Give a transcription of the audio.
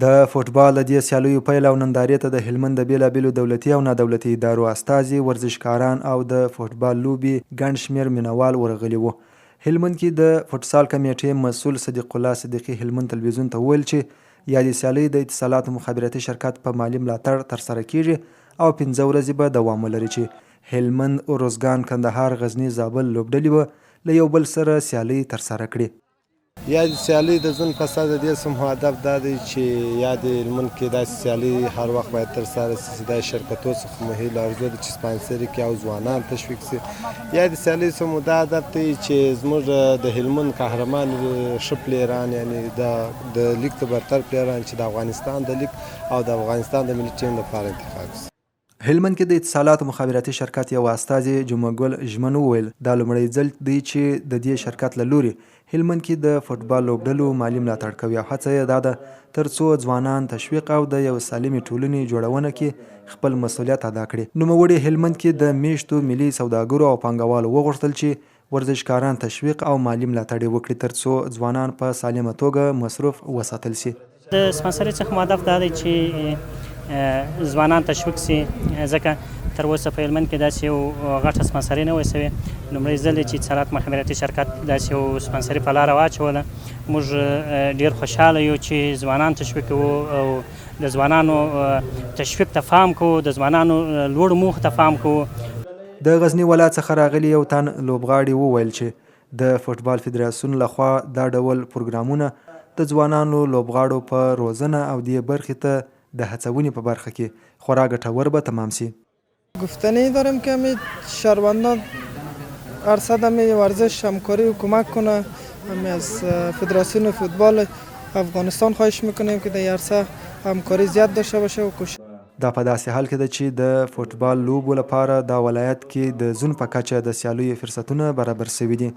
د فوټبال د دې سیالیو پیل او نندارې ته د هلمند د بیلابیلو دولتي او نادولتي ادارو استازي، ورزشکاران او د فوټبال لوبې ګڼ شمېر مینوال ورغلي وو. هلمند کې د فوټسال کمیټې مسؤل صدیق الله صدیقي هلمند تلویزیون ته وویل چې یادې سیالۍ د اتصالاتو مخابراتي شرکت په مالي ملاتړ ترسره کیږي او 15 ورځې به دوام ولري چې هلمند، اروزګان، کندهار، غزني، زابل لوبډلې به له یو بل سره سیالۍ ترسره کړي. یا د سیالۍ د ځن فساد د دې سم هدف دا دی چې یا د هلمند کې داسې سیالۍ هر وخت باید ترسره شي چې د شرکتو څخه مو هیله ارزو ده چې سپانسري کړي او ځوانان تشویق شي. یا د سیالۍ سم دا هدف دی چې زموږ د هلمند قهرمان ښه پلیران، یعنې د لیګ ته برتر پلیران چې د افغانستان د لیګ او د افغانستان د ملي ټیم لپاره انتخاب شي. هلمند کې د اتصالاتو مخابراتي شرکت یو استازي جمعه ګل ژمن وویل دا لومړی ځل دی چې د دې شرکت له لوري هلمند کې د فوټبال لوبډلو مالي ملاتړ کوي او هڅه یې دا ده ترڅو ځوانان تشویق او د یو سالمې ټولنې جوړونه کې خپل مسؤلیت ادا کړي. نوموړي هلمند کې د میشتو ملي سوداګرو او پانګوالو وغوښتل چې ورزشکاران تشویق او مالي ملاتړ وکړي ترڅو ځوانان په سالمه توګه مصروف وساتل شي. د سپانسرۍ څخه هدف دا دی چې ځوانان تشویق سي، ځکه تر اوسه په هلمند کې داسې یو غټه سپانسري نه وه سوې. لومړی ځل دی چې اتصالات مخابراتي شرکت داسې یو سپانسري په لاره واچوله. موږ ډېر خوشحاله یو چې ځوانان تشویق کوو او د ځوانانو تشویق ته پام کوو، د ځوانانو لوړو موخو ته پام کوو. د غزني ولایت څخه راغلي یو تن لوبغاړي وویل چې د فوټبال فدراسیون لخوا دا ډول پروګرامونه د ځوانانو لوبغاړو په روزنه او دې برخې ته د هڅونې په برخه کې خورا ګټور به تمام شي. گفتنی دارم که همین شهروندان ارصد همین ورزش همکاری و کمک کنه. همین از فدراسیون فوتبال افغانستان خواهش میکنیم که در عرصه همکاری زیاد داشته باشه و کوشش. دا په داسې حال کې ده چې د فوټبال لوبو لپاره دا ولایت کې د زون په کچه د سیالیو فرصتونه برابر شوي دي.